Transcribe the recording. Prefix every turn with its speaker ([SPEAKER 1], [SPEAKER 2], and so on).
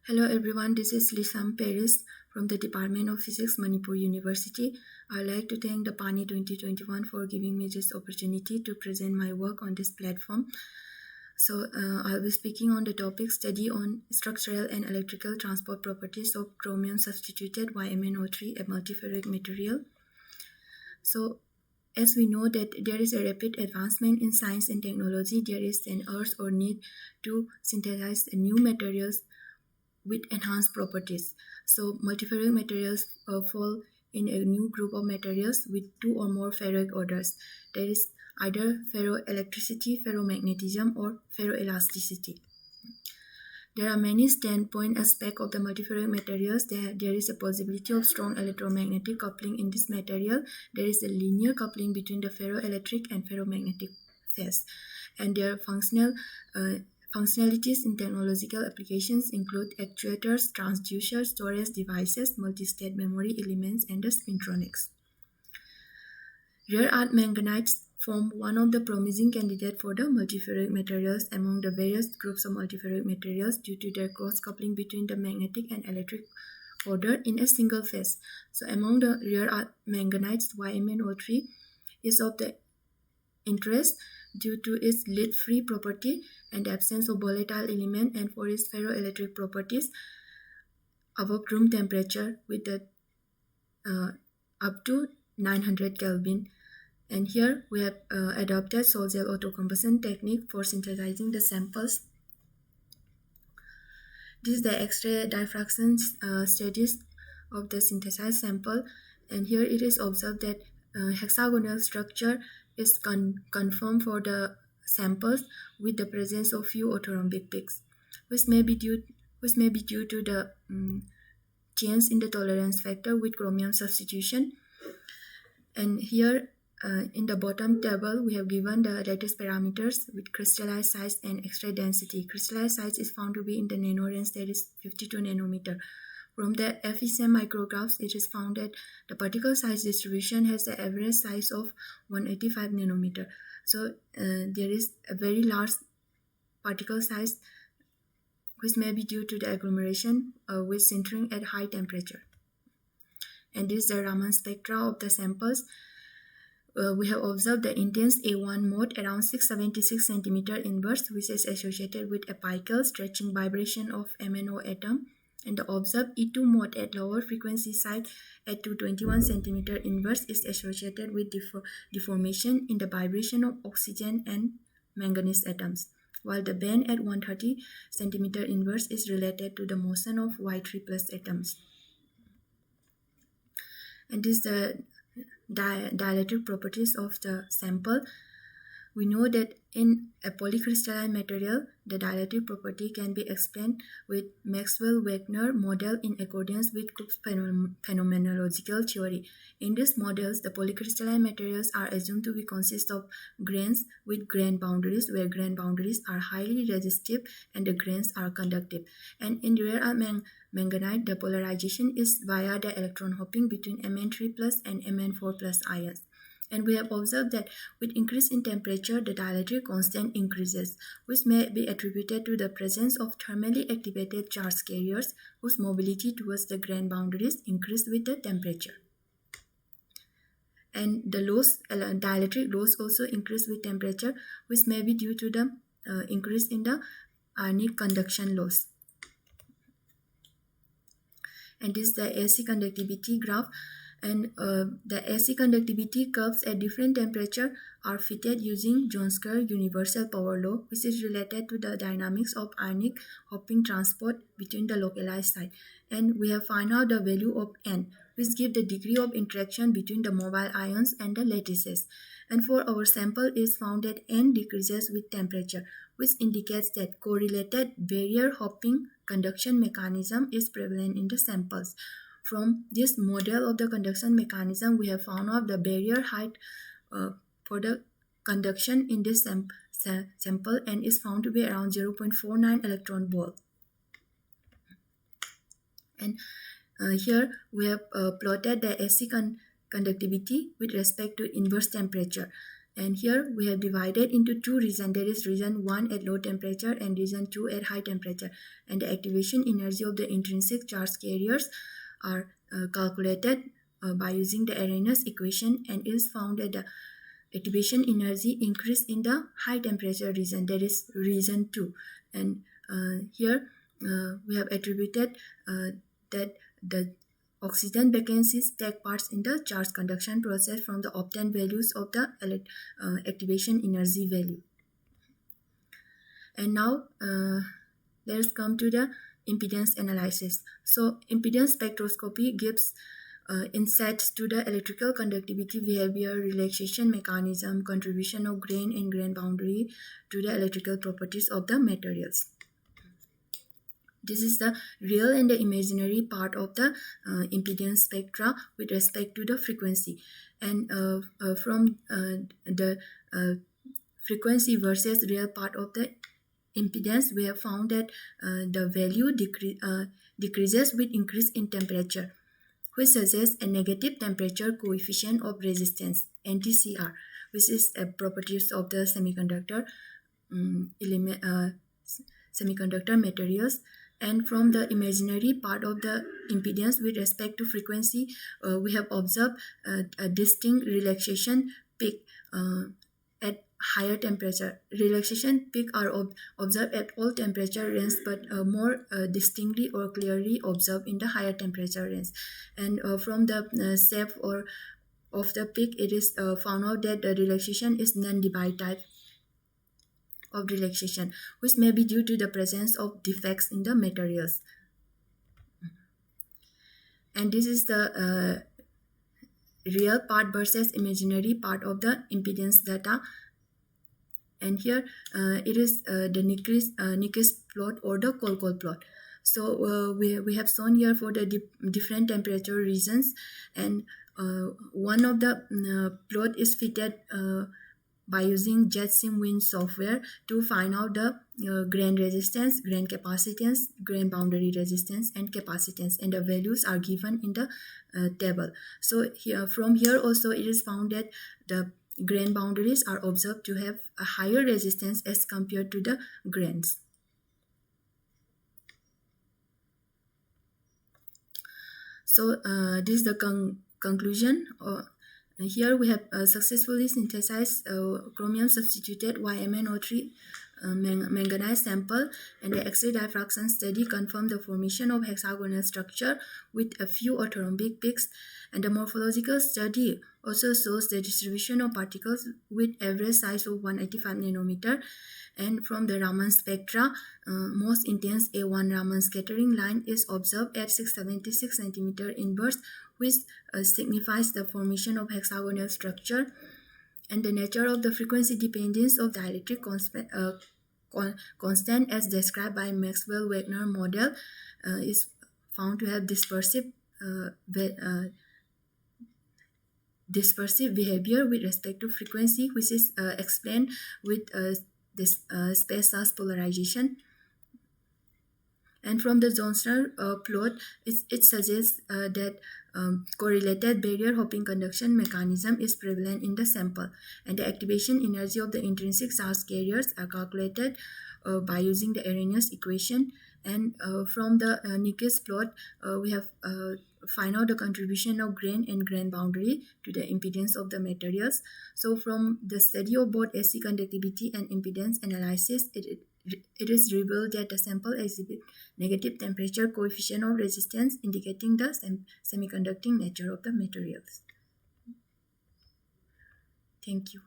[SPEAKER 1] Hello everyone, this is Lisam Paris from the Department of Physics, Manipur University. I'd like to thank the PANI 2021 for giving me this opportunity to present my work on this platform. I'll be speaking on the topic study on structural and electrical transport properties of chromium substituted YMnO3, a multiferric material. So as we know that there is a rapid advancement in science and technology, there is an urge or need to synthesize new materials with enhanced properties. So multiferric materials fall in a new group of materials with two or more ferroic orders. There is either ferroelectricity, ferromagnetism, or ferroelasticity. There are many standpoint aspects of the multiferric materials. There is a possibility of strong electromagnetic coupling in this material. There is a linear coupling between the ferroelectric and ferromagnetic phase. And their functionalities in technological applications include actuators, transducers, storage devices, multi-state memory elements, and the spintronics. Rare earth manganites form one of the promising candidates for the multiferric materials among the various groups of multiferric materials due to their cross-coupling between the magnetic and electric order in a single phase. So among the rare earth manganites, YMnO3 is of the interest due to its lead-free property and absence of volatile element, and for its ferroelectric properties above room temperature with the up to 900 Kelvin. And here we have adopted Sol-Gel autocombustion technique for synthesizing the samples. This is the X-ray diffraction studies of the synthesized sample, and here it is observed that hexagonal structure is confirmed for the samples with the presence of few orthorhombic peaks, which may be due to the change in the tolerance factor with chromium substitution. And here in the bottom table, we have given the latest parameters with crystallized size and X-ray density. Crystallized size is found to be in the nano range, that is 52 nanometer. From the FESM micrographs, it is found that the particle size distribution has the average size of 185 nanometer. So there is a very large particle size, which may be due to the agglomeration with sintering at high temperature. And this is the Raman spectra of the samples. We have observed the intense A1 mode around 676 cm inverse, which is associated with apical stretching vibration of MnO atom, and the observed E2 mode at lower frequency site at 221 cm inverse is associated with deformation in the vibration of oxygen and manganese atoms, while the band at 130 cm inverse is related to the motion of Y3 plus atoms. And this is the dielectric properties of the sample. We know that in a polycrystalline material, the dielectric property can be explained with Maxwell-Wagner model in accordance with Crookes phenomenological theory. In these models, the polycrystalline materials are assumed to be consist of grains with grain boundaries, where grain boundaries are highly resistive and the grains are conductive. And in rare earth manganite, the polarization is via the electron hopping between Mn3 plus and Mn4 plus ions. And we have observed that with increase in temperature, the dielectric constant increases, which may be attributed to the presence of thermally activated charge carriers whose mobility towards the grain boundaries increase with the temperature. And the dielectric loss also increase with temperature, which may be due to the increase in the ionic conduction loss. And this is the AC conductivity graph. And the AC conductivity curves at different temperature are fitted using Jones-Kerr universal power law, which is related to the dynamics of ionic hopping transport between the localized site. And we have found out the value of N, which gives the degree of interaction between the mobile ions and the lattices. And for our sample, it is found that N decreases with temperature, which indicates that correlated barrier hopping conduction mechanism is prevalent in the samples. From this model of the conduction mechanism, we have found out the barrier height for the conduction in this sample, and is found to be around 0.49 electron volt. And here we have plotted the AC conductivity with respect to inverse temperature. And here we have divided into two regions. There is region 1 at low temperature and region 2 at high temperature. And the activation energy of the intrinsic charge carriers are calculated by using the Arrhenius equation, and it is found that the activation energy increase in the high temperature region, that is region 2. And here we have attributed that the oxygen vacancies take part in the charge conduction process from the obtained values of the activation energy value. And now let's come to the impedance analysis. So impedance spectroscopy gives insights to the electrical conductivity behavior, relaxation mechanism, contribution of grain and grain boundary to the electrical properties of the materials. This is the real and the imaginary part of the impedance spectra with respect to the frequency. And from the frequency versus real part of the impedance, we have found that the value decreases with increase in temperature, which suggests a negative temperature coefficient of resistance, NTCR, which is a properties of the semiconductor materials. And from the imaginary part of the impedance with respect to frequency, we have observed a distinct relaxation peak at higher temperature. Relaxation peak are observed at all temperature range, but more distinctly or clearly observed in the higher temperature range. And from the shape or of the peak, it is found out that the relaxation is non-divide type of relaxation, which may be due to the presence of defects in the materials. And this is the real part versus imaginary part of the impedance data. And here it is the Nyquist plot or the Kolkol plot. So we have shown here for the different temperature regions, and one of the plot is fitted by using JetSimWin software to find out the grain resistance, grain capacitance, grain boundary resistance, and capacitance, and the values are given in the table. So from here also it is found that the grain boundaries are observed to have a higher resistance as compared to the grains. So this is the conclusion. Here we have successfully synthesized chromium substituted YMnO3 manganese sample, and the X-ray diffraction study confirmed the formation of hexagonal structure with a few orthorhombic peaks, and the morphological study also shows the distribution of particles with average size of 185 nanometer. And from the Raman spectra, most intense A1 Raman scattering line is observed at 676 cm inverse, which signifies the formation of hexagonal structure. And the nature of the frequency dependence of dielectric constant as described by Maxwell-Wagner model is found to have dispersive behavior with respect to frequency, which is explained with this space-size polarization. And from the Johnson plot, it suggests that correlated barrier hopping conduction mechanism is prevalent in the sample, and the activation energy of the intrinsic charge carriers are calculated by using the Arrhenius equation. And from the Nyquist plot, we have find out the contribution of grain and grain boundary to the impedance of the materials. So from the study of both AC conductivity and impedance analysis, it is revealed that the sample exhibit negative temperature coefficient of resistance, indicating the semiconducting nature of the materials. Thank you.